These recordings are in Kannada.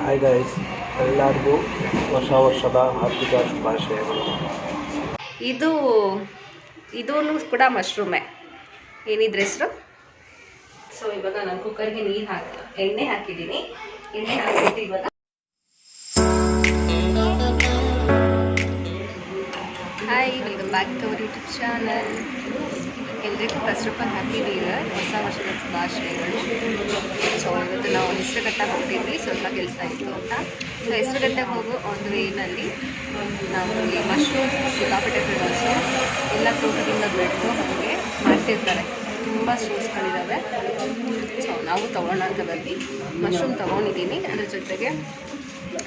ಹಾಯ್ ಗೈಸ್, ಎಲ್ಲರಿಗೂ ಹೊಸ ವರ್ಷದ ಹಾರ್ದಿಕ ಶುಭಾಶಯಗಳು. ಇದು ಕೂಡ ಮಶ್ರೂಮೇ. ಏನಿದ್ರ ಹೆಸರು? ಸೊ ಇವಾಗ ನಾನು ಕುಕ್ಕರ್ಗೆ ಎಣ್ಣೆ ಹಾಕಿದ್ದೀನಿ. ಎಣ್ಣೆ ಹಾಕಿಬಿಟ್ಟು ಇವಾಗ hi, welcome back to our YouTube channel. ಎಲ್ರಿಗೂ first of all happy new year, ಹೊಸ ವರ್ಷದ ಶುಭಾಶಯಗಳು. ಸೊ ಇವತ್ತು ನಾವು ಹೆಸರುಘಟ್ಟಕ್ಕೆ ಹೋಗ್ತಿದ್ವಿ, ಸ್ವಲ್ಪ ಕೆಲಸ ಇತ್ತು ಅಂತ. ಸೊ ಹೆಸರುಘಟ್ಟಕ್ಕೆ ಹೋಗೋ ಒಂದು ವೇನಲ್ಲಿ ನಾವು ಈ ಮಶ್ರೂಮ್ ಸಿಕ್ಕಾಪಟ್ಟೆ ಫೇಮಸ್ಸು. ಎಲ್ಲ ತೋಟದಿಂದ ಬೆಳೆದು ಹಾಗೆ ಮಾಡ್ತಿರ್ತಾರೆ, ತುಂಬ ಸ್ಟೋರ್ಸ್ಗಳಿದ್ದಾವೆ. ಸೊ ನಾವು ತೊಗೊಳ್ಳೋಣ ಅಂತ ಬಂದು ಮಶ್ರೂಮ್ ತೊಗೊಂಡಿದ್ದೀನಿ. ಅದ್ರ ಜೊತೆಗೆ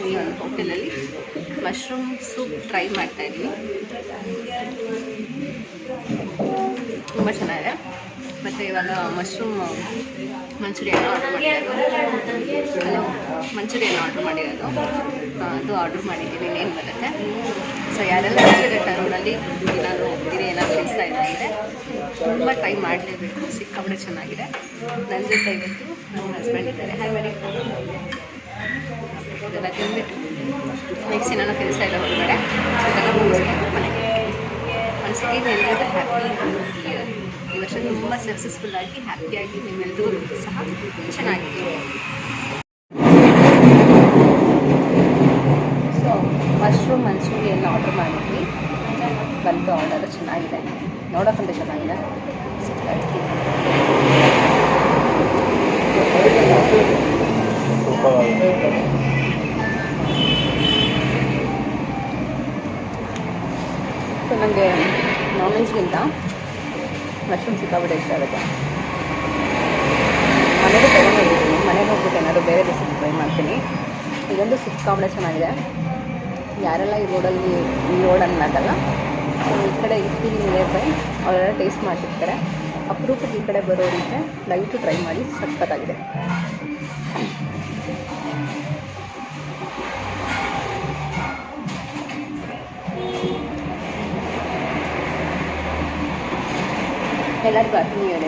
ಈ ಒಂದು ಹೋಟೆಲಲ್ಲಿ ಮಶ್ರೂಮ್ ಸೂಪ್ ಟ್ರೈ ಮಾಡ್ತಾಯಿದ್ದೀನಿ. ತುಂಬ ಚೆನ್ನಾಗಿದೆ. ಮತ್ತು ಇವಾಗ ಮಶ್ರೂಮ್ ಮಂಚೂರಿಯನ್ ಆರ್ಡ್ರ್ ಮಾಡಿರೋದು ಅದು ಆರ್ಡ್ರ್ ಮಾಡಿದ್ದೀನಿ. ಇನ್ನೇನು ಬರುತ್ತೆ. ಸೊ ಯಾರೆಲ್ಲ ಹೆಸರುಘಟ್ಟ ರೋಡಲ್ಲಿ ಏನಾದರೂ ಹೋಗ್ತೀರಿ, ಏನಾದರೂ ಕೆಲಸ ಇದೆ ತುಂಬ ಟ್ರೈ ಮಾಡಲೇಬೇಕು, ಸಿಕ್ಕಾಪಟ್ಟೆ ಚೆನ್ನಾಗಿದೆ. ನನ್ನ ಜೊತೆ ಇವತ್ತು ನಮ್ಮ ಹಸ್ಬೆಂಡ್ ಇದ್ದಾರೆ. ಹಾಯ್ ಮಾಡಿ. ಇದೆಲ್ಲ ತಿಂದ್ಬಿಟ್ಟು ನೆಕ್ಸ್ಟ್ ಏನಾದ್ರು ಕೆಲಸ ಇಲ್ಲ ಹೊರಗಡೆ, ಇದೆಲ್ಲ ಮುಗಿಸ್ಕೊಂಡು ಮನೆಗೆ ಒಂದ್ಸತಿ ಎಲ್ಲರಿಗೂ ಹ್ಯಾಪಿ ಇಯರ್. ಈ ವರ್ಷ ತುಂಬ ಸಕ್ಸಸ್ಫುಲ್ಲಾಗಿ ಹ್ಯಾಪಿಯಾಗಿ ನಿಮ್ಮೆಲ್ಲರೂ ಸಹ ಚೆನ್ನಾಗಿದೆ. ಸೊ ಮಶ್ರೂಮ್ ಮಂಚೂರಿಯನ್ ಆರ್ಡ್ರ್ ಮಾಡಿದ್ವಿ, ಬಂತು ಆರ್ಡರ್. ಚೆನ್ನಾಗಿದೆ, ನೋಡೋಕ್ಕಂತ ಚೆನ್ನಾಗಿದೆ. ಸೊ ನನಗೆ ನಾನ್ ವೆಜ್ಗಿಂತ ಮಶ್ರೂಮ್ ಸಿಕ್ಕಾಬಿಟ್ಟೆ ಇಷ್ಟ ಆಗುತ್ತೆ. ಮನೆಗೆ ತೊಗೊಂಡೋಗಿದ್ದೀನಿ, ಮನೆಗೆ ಹೋಗ್ಬಿಟ್ಟು ಏನಾದರೂ ಬೇರೆ ರೆಸಿಪಿ ಟ್ರೈ ಮಾಡ್ತೀನಿ. ಇದೊಂದು ಸಿಕ್ಕಾಬಿಟ್ಟೆ ಚೆನ್ನಾಗಿದೆ. ಯಾರೆಲ್ಲ ಈ ರೋಡಲ್ಲಿ ಆಗಲ್ಲ, ಈ ಕಡೆ ಇರ್ತೀನಿ ನಿಯರ್ ಬೈ, ಅವರೆಲ್ಲ ಟೇಸ್ಟ್ ಮಾಡ್ತಿರ್ತಾರೆ. ಅಪರೂಪಕ್ಕೆ ಈ ಕಡೆ ಬರೋರಿಗೆ ದಯವಿಟ್ಟು ಟ್ರೈ ಮಾಡಿ, ಸಖತ್ತಾಗಿದೆ. ಎಲ್ಲರಿಗೂ happy new year.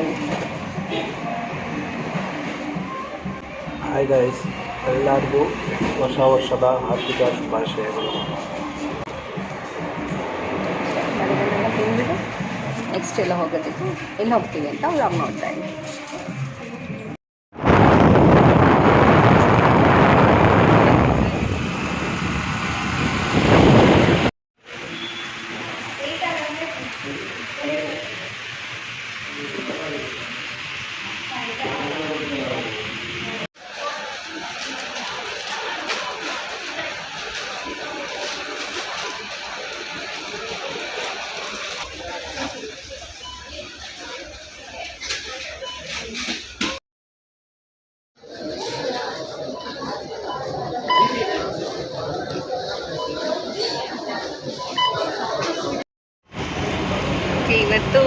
Hi guys, ಎಲ್ಲರಿಗೂ ಹೊಸ ವರ್ಷದ ಹಾರ್ದಿಕ ಶುಭಾಶಯಗಳು. ಮನೆಗಳನ್ನೆಲ್ಲ ತಿಂದ್ಬಿಟ್ಟು ನೆಕ್ಸ್ಟ್ ಎಲ್ಲ ಹೋಗೋದಕ್ಕೆ ಎಲ್ಲಿ ಹೋಗ್ತೀವಿ ಅಂತ ವ್ಲಾಗ್ ನೋಡ್ತಾ ಇದ್ದೀನಿ. ಇವತ್ತು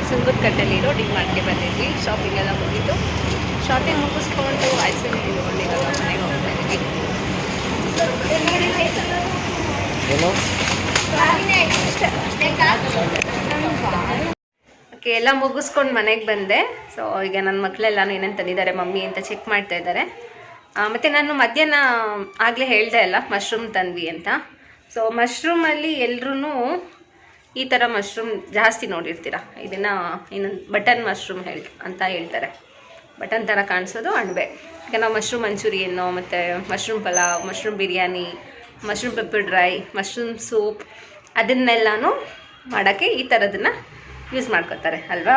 ಸುಂಗದಕಟ್ಟೆಯಲ್ಲಿರೋ ಡಿಮಾರ್ಟ್ಗೆ ಬಂದಿದ್ವಿ. ಶಾಪಿಂಗ್ ಎಲ್ಲ ಮುಗಿತು. ಶಾಪಿಂಗ್ ಮುಗಿಸ್ಕೊಂಡು ಐಸ್ ಕ್ರೀಮ್ ತಿಂದ್ಕೊಂಡು ಇವಾಗ ಮನೆಗೆ ಹೋಗ್ತಾ ಇದ್ದೀವಿ. ಓಕೆ, ಎಲ್ಲ ಮುಗಿಸ್ಕೊಂಡು ಮನೆಗೆ ಬಂದೆ. ಸೊ ಈಗ ನನ್ನ ಮಕ್ಕಳೆಲ್ಲನೂ ಏನೇನು ತಂದಿದ್ದಾರೆ ಮಮ್ಮಿ ಅಂತ ಚೆಕ್ ಮಾಡ್ತಾ ಇದ್ದಾರೆ. ಮತ್ತು ನಾನು ಮಧ್ಯಾಹ್ನ ಆಗಲೇ ಹೇಳ್ದೆ ಅಲ್ಲ, ಮಶ್ರೂಮ್ ತಂದ್ವಿ ಅಂತ. ಸೊ ಮಶ್ರೂಮಲ್ಲಿ ಎಲ್ಲರೂ ಈ ಥರ ಮಶ್ರೂಮ್ ಜಾಸ್ತಿ ನೋಡಿರ್ತೀರ. ಇದನ್ನು ಇನ್ನೊಂದು ಬಟನ್ ಮಶ್ರೂಮ್ ಅಂತ ಹೇಳ್ತಾರೆ. ಬಟನ್ ಥರ ಕಾಣಿಸೋದು ಅಣಬೆ. ಈಗ ನಾವು ಮಶ್ರೂಮ್ ಮಂಚೂರಿಯನ್ನು ಮತ್ತು mushroom pulao, mushroom biryani, mushroom pepper dry, mushroom soup ಅದನ್ನೆಲ್ಲನೂ ಮಾಡೋಕ್ಕೆ ಈ ಥರದನ್ನು ಯೂಸ್ ಮಾಡ್ಕೋತಾರೆ ಅಲ್ವಾ.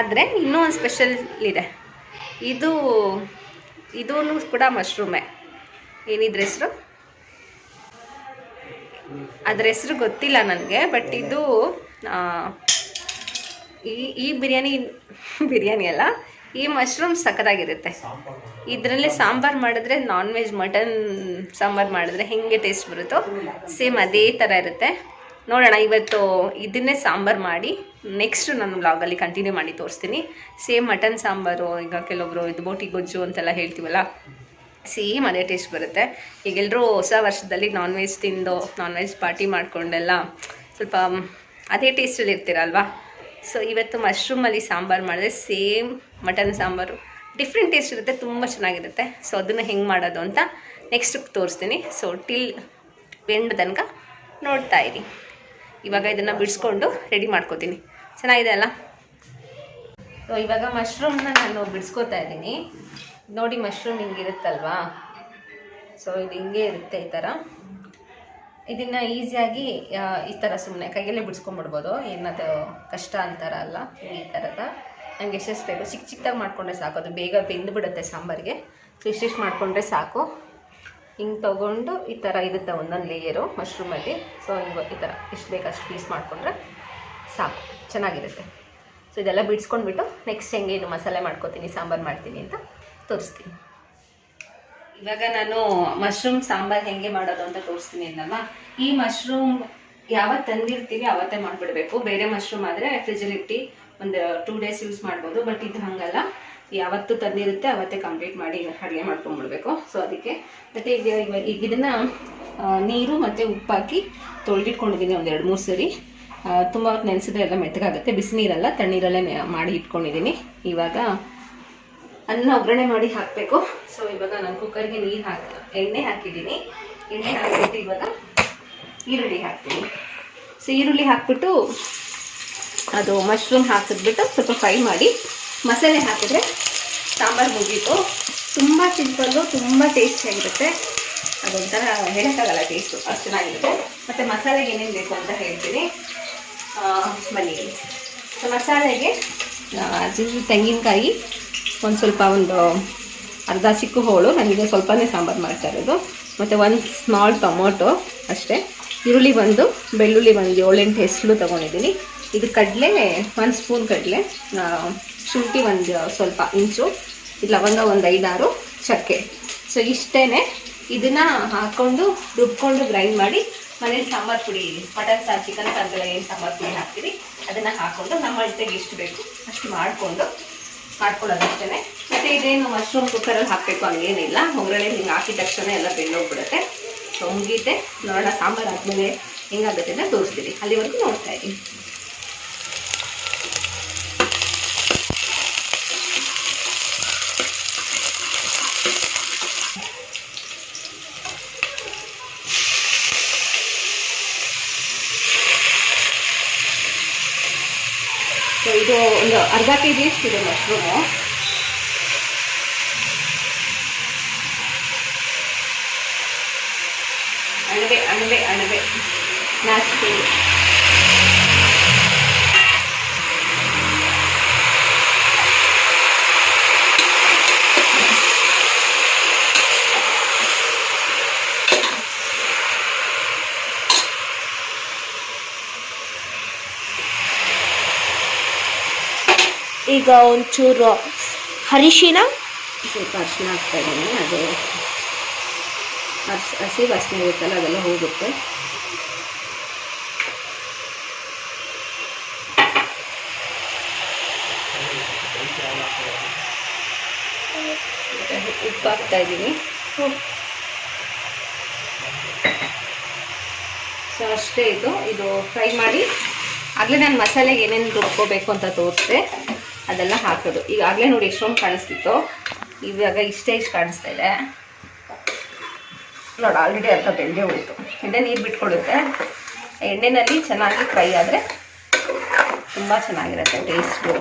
ಆದರೆ ಇನ್ನೂ ಒಂದು ಸ್ಪೆಷಲ್ ಇದೆ. ಇದೂ ಕೂಡ ಮಶ್ರೂಮೇ. ಏನಿದ್ರ ಹೆಸರು? ಅದ್ರ ಹೆಸರು ಗೊತ್ತಿಲ್ಲ ನನಗೆ. ಬಟ್ ಇದು ಈ ಬಿರಿಯಾನಿ ಅಲ್ಲ, ಈ ಮಶ್ರೂಮ್ ಸಖತ್ತಾಗಿರುತ್ತೆ. ಇದರಲ್ಲಿ ಸಾಂಬಾರು ಮಾಡಿದ್ರೆ, ನಾನ್ ವೆಜ್ ಮಟನ್ ಸಾಂಬಾರು ಮಾಡಿದ್ರೆ ಹೆಂಗೆ ಟೇಸ್ಟ್ ಬರುತ್ತೋ ಸೇಮ್ ಅದೇ ಥರ ಇರುತ್ತೆ. ನೋಡೋಣ, ಇವತ್ತು ಇದನ್ನೇ ಸಾಂಬಾರು ಮಾಡಿ ನೆಕ್ಸ್ಟ್ ನನ್ನ ವ್ಲಾಗಲ್ಲಿ ಕಂಟಿನ್ಯೂ ಮಾಡಿ ತೋರಿಸ್ತೀನಿ. ಸೇಮ್ ಮಟನ್ ಸಾಂಬಾರು, ಈಗ ಕೆಲವೊಬ್ರು ಇದು ಬೋಟಿ ಗೊಜ್ಜು ಅಂತೆಲ್ಲ ಹೇಳ್ತೀವಲ್ಲ, ಸೇಮ್ ಅದೇ ಟೇಸ್ಟ್ ಬರುತ್ತೆ. ಈಗೆಲ್ಲರೂ ಹೊಸ ವರ್ಷದಲ್ಲಿ ನಾನ್ ವೆಜ್ ತಿಂದು ನಾನ್ ವೆಜ್ ಪಾರ್ಟಿ ಮಾಡಿಕೊಂಡೆಲ್ಲ ಸ್ವಲ್ಪ ಅದೇ ಟೇಸ್ಟಲ್ಲಿ ಇರ್ತೀರಲ್ವಾ. ಸೊ ಇವತ್ತು ಮಶ್ರೂಮಲ್ಲಿ ಸಾಂಬಾರು ಮಾಡಿದ್ರೆ same mutton sambar different taste ಇರುತ್ತೆ, ತುಂಬ ಚೆನ್ನಾಗಿರುತ್ತೆ. ಸೊ ಅದನ್ನು ಹೆಂಗೆ ಮಾಡೋದು ಅಂತ ನೆಕ್ಸ್ಟ್ ತೋರಿಸ್ತೀನಿ. ಸೊ ಟಿಲ್ ಎಂಡ್ ತನಕ ನೋಡ್ತಾ ಇರಿ. ಇವಾಗ ಇದನ್ನು ಬಿಡಿಸ್ಕೊಂಡು ರೆಡಿ ಮಾಡ್ಕೋತೀನಿ. ಚೆನ್ನಾಗಿದೆ ಅಲ್ಲ? ಸೊ ಇವಾಗ ಮಶ್ರೂಮ್ನ ನಾನು ಬಿಡಿಸ್ಕೋತಾ ಇದ್ದೀನಿ. ನೋಡಿ ಮಶ್ರೂಮ್ ಹಿಂಗಿರುತ್ತಲ್ವಾ, ಸೊ ಇದು ಹಿಂಗೆ ಇರುತ್ತೆ ಈ ಥರ. ಇದನ್ನು ಈಸಿಯಾಗಿ ಈ ಥರ ಸುಮ್ಮನೆ ಕೈಯಲ್ಲೇ ಬಿಡಿಸ್ಕೊಂಡ್ಬಿಡ್ಬೋದು, ಏನದು ಕಷ್ಟ ಅಂತಾರ ಅಲ್ಲ. ಈ ಥರದ ನನಗೆ ಎಷ್ಟೆಷ್ಟು ಬೇಕು ಚಿಕ್ಕ ಚಿಕ್ಕದಾಗಿ ಮಾಡಿಕೊಂಡ್ರೆ ಸಾಕು, ಅದು ಬೇಗ ಬೆಂದುಬಿಡುತ್ತೆ ಸಾಂಬಾರಿಗೆ. ಸೊ ಇಷ್ಟಿಷ್ಟು ಮಾಡಿಕೊಂಡ್ರೆ ಸಾಕು. ಹಿಂಗೆ ತೊಗೊಂಡು ಈ ಥರ ಇರುತ್ತೆ ಒಂದೊಂದು ಲೇಯರು ಮಶ್ರೂಮಲ್ಲಿ. ಸೊ ಹಿಂಗೆ ಈ ಥರ ಎಷ್ಟು ಬೇಕು ಅಷ್ಟು ಪೀಸ್ ಮಾಡಿಕೊಂಡ್ರೆ ಸಾಕು, ಚೆನ್ನಾಗಿರುತ್ತೆ. ಸೊ ಇದೆಲ್ಲ ಬಿಡಿಸ್ಕೊಂಡ್ಬಿಟ್ಟು ನೆಕ್ಸ್ಟ್ ಹೆಂಗೆ ಇದು ಮಸಾಲೆ ಮಾಡ್ಕೋತೀನಿ, ಸಾಂಬಾರು ಮಾಡ್ತೀನಿ ಅಂತ ತೋರಿಸ್ತೀನಿ. ಇವಾಗ ನಾನು ಮಶ್ರೂಮ್ ಸಾಂಬಾರು ಹೆಂಗೆ ಮಾಡೋದು ಅಂತ ತೋರಿಸ್ತೀನಿ ಅನ್ನಲ್ಲ. ಈ ಮಶ್ರೂಮ್ ಯಾವತ್ತು ತಂದಿರ್ತೀವಿ ಆವತ್ತೇ ಮಾಡಿಬಿಡ್ಬೇಕು. ಬೇರೆ ಮಶ್ರೂಮ್ ಆದರೆ ಫ್ರಿಜ್ಜಲ್ಲಿ ಇಟ್ಟು ಒಂದು 2 days ಯೂಸ್ ಮಾಡ್ಬೋದು. ಬಟ್ ಇದು ಹಾಗಲ್ಲ, ಯಾವತ್ತು ತಂದಿರುತ್ತೆ ಅವತ್ತೇ ಕಂಪ್ಲೀಟ್ ಮಾಡಿ ಅಡುಗೆ ಮಾಡ್ಕೊಂಡ್ಬಿಡ್ಬೇಕು. ಸೊ ಅದಕ್ಕೆ ಮತ್ತು ಈಗ ಇದನ್ನು ನೀರು ಮತ್ತು ಉಪ್ಪು ಹಾಕಿ ತೊಳೆದಿಟ್ಕೊಂಡಿದ್ದೀನಿ ಒಂದು 2-3 ಸರಿ. ತುಂಬ ಹೊತ್ತು ನೆನೆಸಿದ್ರೆ ಎಲ್ಲ ಮೆತ್ತಗಾಗುತ್ತೆ. ಬಿಸಿನೀರಲ್ಲ, ತಣ್ಣೀರಲ್ಲೇ ಮಾಡಿ ಇಟ್ಕೊಂಡಿದ್ದೀನಿ. ಇವಾಗ ಅನ್ನ ಒಗ್ಗರಣೆ ಮಾಡಿ ಹಾಕಬೇಕು. ಸೊ ಇವಾಗ ನಾನು ಕುಕ್ಕರ್ಗೆ ಎಣ್ಣೆ ಹಾಕಿದ್ದೀನಿ. ಎಣ್ಣೆ ಹಾಕಿಬಿಟ್ಟು ಇವಾಗ ಈರುಳ್ಳಿ ಹಾಕ್ತೀನಿ. ಸೊ ಈರುಳ್ಳಿ ಹಾಕ್ಬಿಟ್ಟು ಅದು ಮಶ್ರೂಮ್ ಹಾಕಿದ್ಬಿಟ್ಟು ಸ್ವಲ್ಪ ಫ್ರೈ ಮಾಡಿ ಮಸಾಲೆ ಹಾಕಿದ್ರೆ ಸಾಂಬಾರು ಮುಗೀತು. ತುಂಬ ಸಿಂಪಲ್ಲು, ತುಂಬ ಟೇಸ್ಟಿಯಾಗಿರುತ್ತೆ. ಅದೊಂಥರ ಹೇಳೋಕ್ಕಾಗಲ್ಲ, ಟೇಸ್ಟು ಅಷ್ಟು ಚೆನ್ನಾಗಿರುತ್ತೆ. ಮತ್ತು ಮಸಾಲೆಗೆ ಏನೇನು ಬೇಕು ಅಂತ ಹೇಳ್ತೀನಿ, ಬನ್ನಿ. ಸೊ ಮಸಾಲೆಗೆ ತೆಂಗಿನಕಾಯಿ ಒಂದು ಸ್ವಲ್ಪ, ಒಂದು ಅರ್ಧ ಚಿಕ್ಕ ಹೋಳು, ನನಗೆ ಸ್ವಲ್ಪನೇ ಸಾಂಬಾರು ಮಾಡ್ತಾ ಇರೋದು, ಮತ್ತು 1 ಸ್ಮಾಲ್ ಟೊಮೊಟೊ ಅಷ್ಟೇ. ಈರುಳ್ಳಿ ಒಂದು, ಬೆಳ್ಳುಳ್ಳಿ ಒಂದು 7-8 ಹೆಸರು ತೊಗೊಂಡಿದ್ದೀನಿ. ಇದು ಕಡಲೆ 1 ಸ್ಪೂನ್ ಕಡಲೆ, ಶುಂಠಿ ಒಂದು ಸ್ವಲ್ಪ ಇಂಚು, ಇದು ಲವಂಗ ಒಂದು 5-6, ಚಕ್ಕೆ. ಸೊ ಇಷ್ಟೇ. ಇದನ್ನು ಹಾಕ್ಕೊಂಡು ರುಬ್ಕೊಂಡು ಗ್ರೈಂಡ್ ಮಾಡಿ ಮನೇಲಿ ಸಾಂಬಾರು ಪುಡಿ, ಮಟನ್ ಸಾರು, ಚಿಕನ್ ಸಾರಿಗೆಲ್ಲ ಏನು ಸಾಂಬಾರು ಪುಡಿ ಹಾಕ್ತೀವಿ ಅದನ್ನು ಹಾಕ್ಕೊಂಡು ನಮ್ಮ ಅಳತೆಗೆ ಎಷ್ಟು ಬೇಕು ಅಷ್ಟು ಮಾಡ್ಕೊಳ್ಳೋದು ಅಷ್ಟೇ. ಮತ್ತು ಇದೇನು ಮಶ್ರೂಮ್ ಕುಕ್ಕರಲ್ಲಿ ಹಾಕಬೇಕು ಹಂಗೇನಿಲ್ಲ, ಒಗ್ಗರಣೆ ಹಿಂಗೆ ಹಾಕಿದ ತಕ್ಷಣ ಎಲ್ಲ ಬೆಂದೋಗ್ಬಿಡುತ್ತೆ. ಸೊ ಮುಗೀತೆ. ನೋಡೋಣ ಸಾಂಬಾರು ಆದಮೇಲೆ ಹೆಂಗಾಗುತ್ತೆ ಅಂತ ತೋರಿಸ್ತೀನಿ. ಅಲ್ಲಿವರೆಗೂ ನೋಡ್ತಾ ಇದ್ದೀನಿ. ಸೊ ಇದು ಒಂದು ಅರ್ಧ kg ಇದೆ ಮಶ್ರೂಮು. ಅಣಬೆ ನಾಸ್ತಿ. ಈಗ ಒಂಚೂರು ಅರಿಶಿನ, ಸ್ವಲ್ಪ ಅರಿಶಿನ ಹಾಕ್ತಾ ಇದ್ದೀನಿ. ಅದು ಹಸಿ ವಾಸನೆ ಇರುತ್ತಲ್ಲ ಅದೆಲ್ಲ ಹೋಗುತ್ತೆ. ಉಪ್ಪು ಹಾಕ್ತಾ ಇದ್ದೀನಿ. ಸೊ ಅಷ್ಟೇ. ಇದು ಫ್ರೈ ಮಾಡಿ ಆಗಲೇ ನಾನು ಮಸಾಲೆಗೆ ಏನೇನು ರುಬ್ಕೋಬೇಕು ಅಂತ ತೋರಿಸ್ದೆ, ಅದೆಲ್ಲ ಹಾಕೋದು. ಈಗಾಗಲೇ ನೋಡಿ ಎಷ್ಟೊಂದು ಕಾಣಿಸ್ತಿತ್ತು, ಇವಾಗ ಇಷ್ಟೇ ಕಾಣಿಸ್ತಾ ಇದೆ ನೋಡಿ. ಆಲ್ರೆಡಿ ಅರ್ಧ ಬೆಂದೇ ಹೋಯಿತು. ಎಣ್ಣೆ ನೀರು ಬಿಟ್ಕೊಡುತ್ತೆ. ಎಣ್ಣೆಯಲ್ಲಿ ಚೆನ್ನಾಗಿ ಫ್ರೈ ಆದರೆ ತುಂಬ ಚೆನ್ನಾಗಿರುತ್ತೆ ಟೇಸ್ಟು.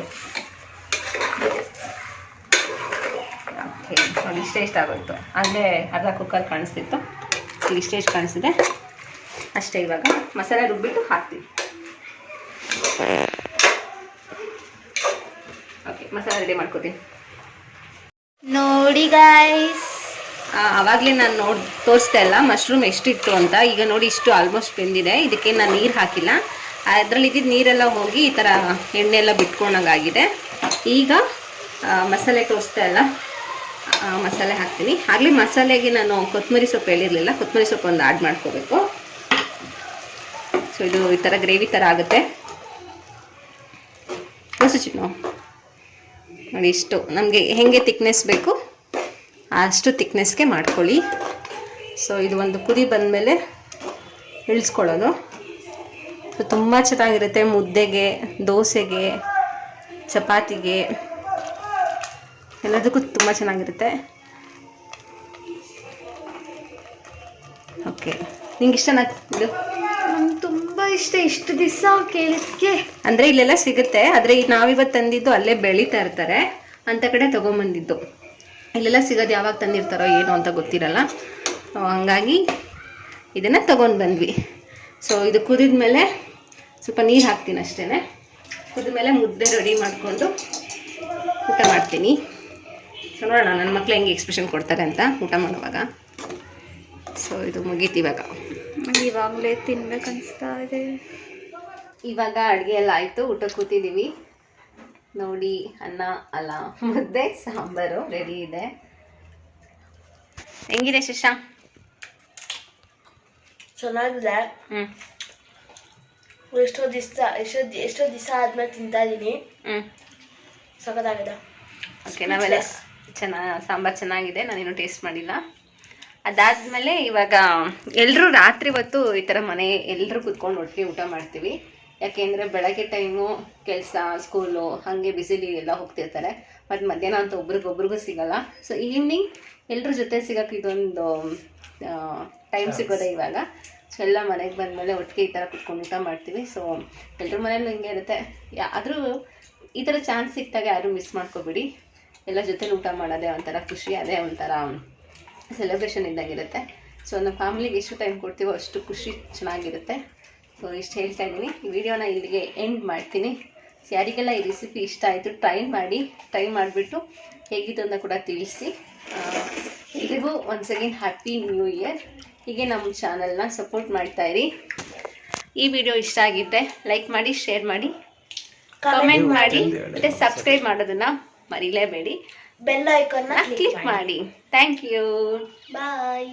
ಓಕೆ ನೋಡಿ, ಇಷ್ಟ ಆಗೋಯ್ತು. ಆಗಲೇ ಅರ್ಧ ಕುಕ್ಕರ್ ಕಾಣಿಸ್ತಿತ್ತು, ಈಗ ಇಷ್ಟ ಕಾಣಿಸ್ತಿದೆ ಅಷ್ಟೇ. ಇವಾಗ ಮಸಾಲೆ ರುಬ್ಬಿಟ್ಟು ಹಾಕ್ತೀವಿ. ಓಕೆ, ಮಸಾಲೆ ರೆಡಿ ಮಾಡ್ಕೋತೀನಿ. ನೋಡಿ ಗೈಸ್, ಆವಾಗಲೇ ನಾನು ತೋರಿಸ್ತಾ ಇಲ್ಲ ಮಶ್ರೂಮ್ ಎಷ್ಟಿತ್ತು ಅಂತ. ಈಗ ನೋಡಿ ಇಷ್ಟು ಆಲ್ಮೋಸ್ಟ್ ಬೆಂದಿದೆ. ಇದಕ್ಕೆ ನಾನು ನೀರು ಹಾಕಿಲ್ಲ, ಅದರಲ್ಲಿ ಇದ್ದಿದ್ದು ನೀರೆಲ್ಲ ಹೋಗಿ ಈ ಥರ ಎಣ್ಣೆ ಎಲ್ಲ ಬಿಟ್ಕೊಂಡಾಗಿದೆ. ಈಗ ಮಸಾಲೆ ತೋರಿಸ್ತಾ ಇಲ್ಲ, ಮಸಾಲೆ ಹಾಕ್ತೀನಿ. ಆಗಲೇ ಮಸಾಲೆಗೆ ನಾನು ಕೊತ್ತಂಬರಿ ಸೊಪ್ಪು ಹೇಳಿರಲಿಲ್ಲ, ಕೊತ್ತಂಬರಿ ಸೊಪ್ಪು ಒಂದು ಆ್ಯಡ್ ಮಾಡ್ಕೋಬೇಕು. ಸೊ ಇದು ಈ ಥರ ಗ್ರೇವಿ ಥರ ಆಗುತ್ತೆ. ಚಿನ್ನು ನೋಡಿ, ಇಷ್ಟು ನಮಗೆ ಹೇಗೆ ತಿಕ್ನೆಸ್ ಬೇಕು ಅಷ್ಟು ತಿಕ್ನೆಸ್ಗೆ ಮಾಡ್ಕೊಳ್ಳಿ. ಸೊ ಇದು ಒಂದು ಕುದಿ ಬಂದಮೇಲೆ ಇಳಿಸ್ಕೊಳ್ಳೋದು. ಸೊ ತುಂಬ ಚೆನ್ನಾಗಿರುತ್ತೆ ಮುದ್ದೆಗೆ, ದೋಸೆಗೆ, ಚಪಾತಿಗೆ ಎಲ್ಲದಕ್ಕೂ ತುಂಬ ಚೆನ್ನಾಗಿರುತ್ತೆ. ಓಕೆ, ನಿಂಗೆ ಇಷ್ಟನಾ ಇದು? ನಂಗೆ ತುಂಬ ಇಷ್ಟ. ಇಷ್ಟು ದಿವಸ ಕೇಳಿದ್ಕೆ ಅಂದರೆ ಇಲ್ಲೆಲ್ಲ ಸಿಗುತ್ತೆ, ಆದರೆ ನಾವಿವತ್ತು ತಂದಿದ್ದು ಅಲ್ಲೇ ಬೆಳೀತಾ ಇರ್ತಾರೆ ಅಂಥ ಕಡೆ ತೊಗೊಂಬಂದಿದ್ದು. ಇಲ್ಲೆಲ್ಲ ಸಿಗೋದು ಯಾವಾಗ ತಂದಿರ್ತಾರೋ ಏನೋ ಅಂತ ಗೊತ್ತಿರಲ್ಲ. ಹಂಗಾಗಿ ಇದನ್ನು ತೊಗೊಂಡು ಬಂದ್ವಿ. ಸೊ ಇದು ಕುದಿದ ಮೇಲೆ ಸ್ವಲ್ಪ ನೀರು ಹಾಕ್ತೀನಿ ಅಷ್ಟೇ. ಕುದಿದ ಮೇಲೆ ಮುದ್ದೆ ರೆಡಿ ಮಾಡಿಕೊಂಡು ಊಟ ಮಾಡ್ತೀನಿ. ಸೊ ನೋಡೋಣ ನನ್ನ ಮಕ್ಳು ಹೆಂಗೆ ಎಕ್ಸ್ಪ್ರೆಷನ್ ಕೊಡ್ತಾರೆ ಅಂತ ಊಟ ಮಾಡುವಾಗ. ಸೊ ಇದು ಮುಗೀತು ಇವಾಗ. ಇವಾಗಲೇ ತಿನ್ಬೇಕನ್ನಿಸ್ತಾ ಇದೆ. ಇವಾಗ ಅಡುಗೆ ಎಲ್ಲ ಆಯಿತು, ಊಟ ಕೂತಿದ್ದೀವಿ ನೋಡಿ. ಅನ್ನ ಅಲ್ಲ ಮುದ್ದೆ ಸಾಂಬಾರು ರೆಡಿ ಇದೆ. ಹೆಂಗಿದೆ ಶಿಶಾ? ಚೆನ್ನಾಗಿದೆ. ಎಷ್ಟೋ ದಿವಸ ಆದ್ಮೇಲೆ ತಿಂತಾ ಇದ್ದೀನಿ. ಸಖತ್ತಾಗಿದೆ. ಓಕೆ, ನಾವೆಲ್ಲ ಸಾಂಬಾರು ಚೆನ್ನಾಗಿದೆ, ನಾನೇನು ಟೇಸ್ಟ್ ಮಾಡಿಲ್ಲ. ಅದಾದಮೇಲೆ ಇವಾಗ ಎಲ್ಲರೂ ರಾತ್ರಿ ಹೊತ್ತು ಈ ಥರ ಮನೆ ಎಲ್ಲರೂ ಕುತ್ಕೊಂಡು ಒಟ್ಟಿಗೆ ಊಟ ಮಾಡ್ತೀವಿ. ಯಾಕೆಂದರೆ ಬೆಳಗ್ಗೆ ಟೈಮು ಕೆಲಸ, ಸ್ಕೂಲು, ಹಾಗೆ ಬಿಸಿಲಿ ಎಲ್ಲ ಹೋಗ್ತಿರ್ತಾರೆ. ಮತ್ತು ಮಧ್ಯಾಹ್ನ ಅಂತ ಒಬ್ರಿಗೊಬ್ರಿಗೂ ಸಿಗೋಲ್ಲ. ಸೊ ಈವ್ನಿಂಗ್ ಎಲ್ಲರ ಜೊತೆ ಸಿಗೋಕ್ಕೆ ಇದೊಂದು ಟೈಮ್ ಸಿಗೋದೆ ಇವಾಗ. ಸೊ ಎಲ್ಲ ಮನೆಗೆ ಬಂದಮೇಲೆ ಒಟ್ಟಿಗೆ ಈ ಥರ ಕುತ್ಕೊಂಡು ಊಟ ಮಾಡ್ತೀವಿ. ಸೊ ಎಲ್ಲರ ಮನೇಲೂ ಹಿಂಗೆ ಇರುತ್ತೆ. ಆದರೂ ಈ ಥರ ಚಾನ್ಸ್ ಸಿಕ್ಕಿದಾಗ ಯಾರೂ ಮಿಸ್ ಮಾಡ್ಕೊಬೇಡಿ. ಎಲ್ಲ ಜೊತೆಲಿ ಊಟ ಮಾಡೋದೇ ಒಂಥರ ಖುಷಿ, ಅದೇ ಒಂಥರ ಸೆಲೆಬ್ರೇಷನ್ ಇದ್ದಂಗಿರುತ್ತೆ. ಸೊ ನಮ್ಮ ಫ್ಯಾಮಿಲಿಗೆ ಎಷ್ಟು ಟೈಮ್ ಕೊಡ್ತೀವೋ ಅಷ್ಟು ಖುಷಿ ಚೆನ್ನಾಗಿರುತ್ತೆ. ಸೊ ಇಷ್ಟು ಹೇಳ್ತಾ ಇದ್ದೀನಿ. ಈ ವಿಡಿಯೋನ ಇಲ್ಲಿಗೆ ಎಂಡ್ ಮಾಡ್ತೀನಿ. ಯಾರಿಗೆಲ್ಲ ಈ ರೆಸಿಪಿ ಇಷ್ಟ ಆಯಿತು ಟ್ರೈ ಮಾಡಿಬಿಟ್ಟು ಹೇಗಿತ್ತು ಅಂತ ಕೂಡ ತಿಳಿಸಿ. ಎಲ್ರಿಗೂ once again happy new year. ಹೀಗೆ ನಮ್ಮ ಚಾನಲ್ನ ಸಪೋರ್ಟ್ ಮಾಡ್ತಾಯಿರಿ. ಈ ವಿಡಿಯೋ ಇಷ್ಟ ಆಗಿದ್ದರೆ ಲೈಕ್ ಮಾಡಿ, ಶೇರ್ ಮಾಡಿ, ಕಮೆಂಟ್ ಮಾಡಿ, ಮತ್ತು ಸಬ್ಸ್ಕ್ರೈಬ್ ಮಾಡೋದನ್ನು ಮರಿಲೇಬೇಡಿ. ಬೆಲ್ ಐಕಾನ್ನ ಕ್ಲಿಕ್ ಮಾಡಿ. Thank you. ಬಾಯ್.